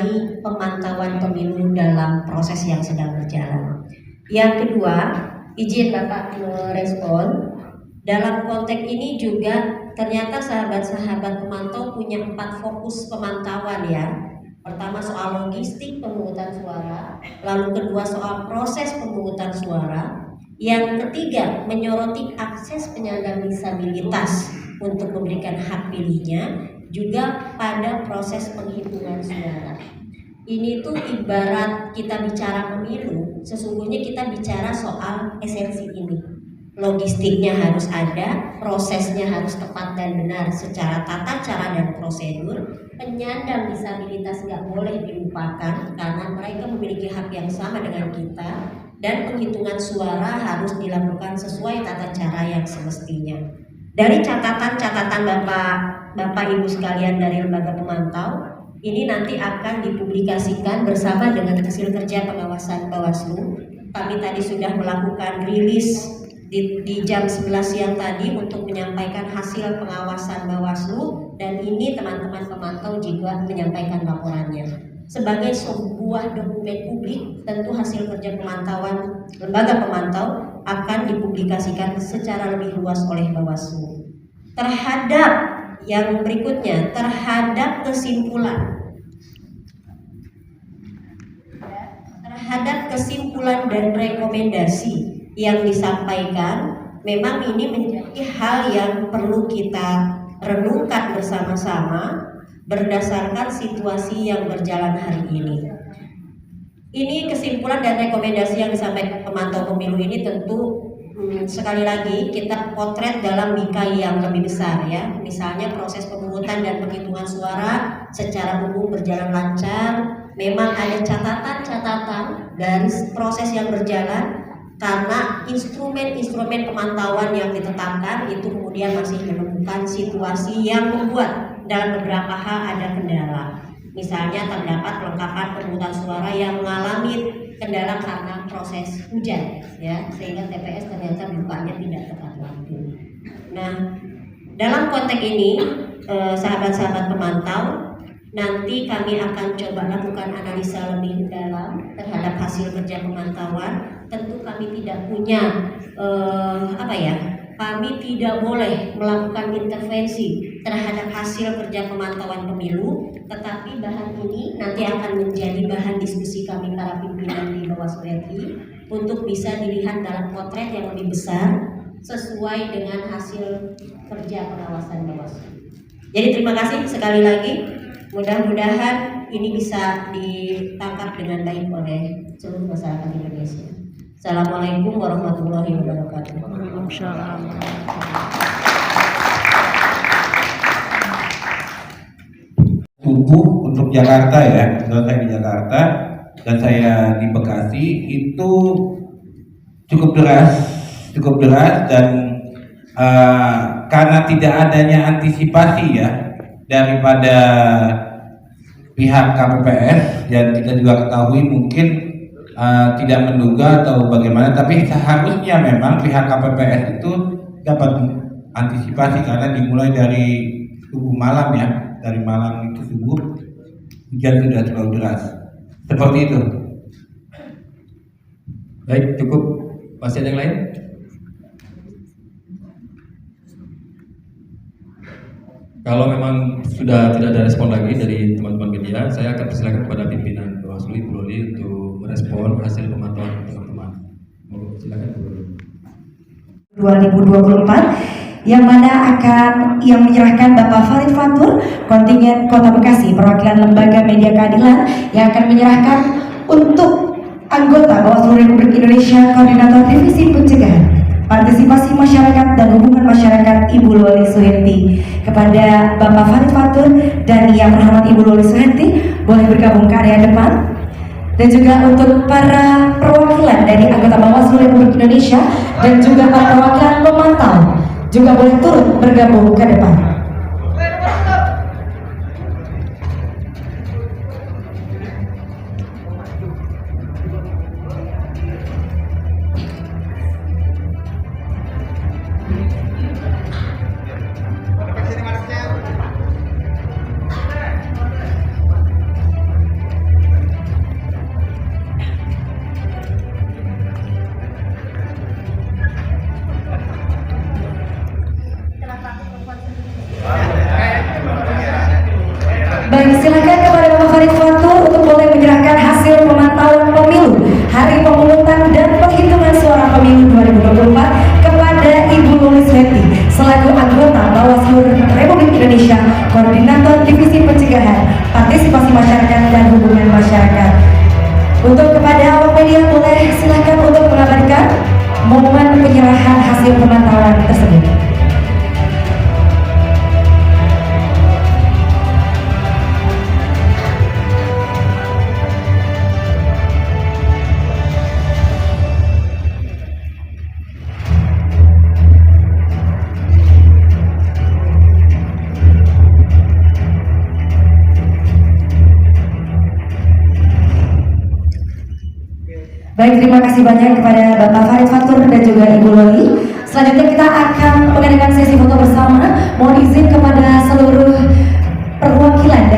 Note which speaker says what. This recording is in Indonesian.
Speaker 1: mengenai pemantauan pemilu dalam proses yang sedang berjalan. Yang kedua, izin Bapak merespon. Dalam konteks ini juga ternyata sahabat-sahabat pemantau punya 4 fokus pemantauan ya. Pertama soal logistik pemungutan suara, lalu kedua soal proses pemungutan suara, yang ketiga menyoroti akses penyandang disabilitas untuk memberikan hak pilihnya, juga pada proses penghitungan suara. Ini tuh ibarat kita bicara pemilu, sesungguhnya kita bicara soal esensi ini. Logistiknya harus ada, prosesnya harus tepat dan benar secara tata cara dan prosedur. Penyandang disabilitas nggak boleh dilupakan karena mereka memiliki hak yang sama dengan kita, dan penghitungan suara harus dilakukan sesuai tata cara yang semestinya. Dari catatan-catatan Bapak Ibu sekalian dari lembaga pemantau, ini nanti akan dipublikasikan bersama dengan hasil kerja pengawasan Bawaslu. Kami tadi sudah melakukan rilis di jam 11 siang tadi untuk menyampaikan hasil pengawasan Bawaslu, dan ini teman-teman pemantau juga menyampaikan laporannya. Sebagai sebuah dokumen publik, tentu hasil kerja pemantauan lembaga pemantau akan dipublikasikan secara lebih luas oleh Bawaslu. Terhadap yang berikutnya, terhadap kesimpulan dan rekomendasi yang disampaikan, memang ini menjadi hal yang perlu kita renungkan bersama-sama berdasarkan situasi yang berjalan hari ini. Ini kesimpulan dan rekomendasi yang disampaikan pemantau pemilu ini tentu sekali lagi kita potret dalam bingkai yang lebih besar ya. Misalnya proses pemungutan dan penghitungan suara secara umum berjalan lancar. Memang ada catatan-catatan dari proses yang berjalan, karena instrumen-instrumen pemantauan yang ditetapkan itu kemudian masih menemukan situasi yang membuat dalam beberapa hal ada kendala. Misalnya terdapat kelengkapan pemungutan suara yang mengalami kendala karena proses hujan ya, sehingga TPS ternyata bukanya tidak tepat waktu. Nah, dalam konteks ini sahabat-sahabat pemantau, nanti kami akan coba lakukan analisa lebih dalam terhadap hasil kerja pemantauan. Tentu kami tidak punya kami tidak boleh melakukan intervensi terhadap hasil kerja pemantauan pemilu, tetapi bahan ini nanti akan menjadi bahan diskusi kami para pimpinan di Bawaslu RI untuk bisa dilihat dalam potret yang lebih besar sesuai dengan hasil kerja pengawasan Bawaslu. Jadi terima kasih sekali lagi. Mudah-mudahan ini bisa ditangkap dengan baik oleh seluruh masyarakat Indonesia. Assalamualaikum warahmatullahi wabarakatuh.
Speaker 2: Waalaikumsalam.
Speaker 3: Subuh untuk Jakarta ya, saya di Jakarta dan saya di Bekasi itu cukup deras dan karena tidak adanya antisipasi ya daripada pihak KPPS, dan kita juga ketahui mungkin tidak menduga atau bagaimana, tapi seharusnya memang pihak KPPS itu dapat antisipasi karena dimulai dari subuh malam ya, dari malam itu subuh hujan sudah terlalu deras seperti itu.
Speaker 4: Baik, cukup. Masih ada yang lain? Kalau memang sudah tidak ada respon lagi dari teman-teman media, saya akan persilakan kepada pimpinan Bawaslu Ibu Loli untuk merespon hasil pemantauan teman-teman. Silakan Bu Loli.
Speaker 5: 2024 yang mana yang menyerahkan Bapak Farid Fatur, kontingen Kota Bekasi, perwakilan Lembaga Media Keadilan, yang akan menyerahkan untuk anggota Bawaslu Republik Indonesia Koordinator Divisi Pencegahan Partisipasi Masyarakat dan Hubungan Masyarakat Ibu Loli Suherti. Kepada Bapak Farid Fatur dan Yang Terhormat Ibu Loli Suherti, boleh bergabung ke area depan. Dan juga untuk para perwakilan dari anggota Bawaslu Republik Indonesia dan juga para perwakilan pemantau juga boleh turut bergabung ke depan. momen penyerahan hasil pemantauan tersebut. Baik, terima kasih banyak kepada Bapak Farid Fatur dan juga Ibu Loli. Selanjutnya kita akan mengadakan sesi foto bersama. Mohon izin kepada seluruh perwakilan dari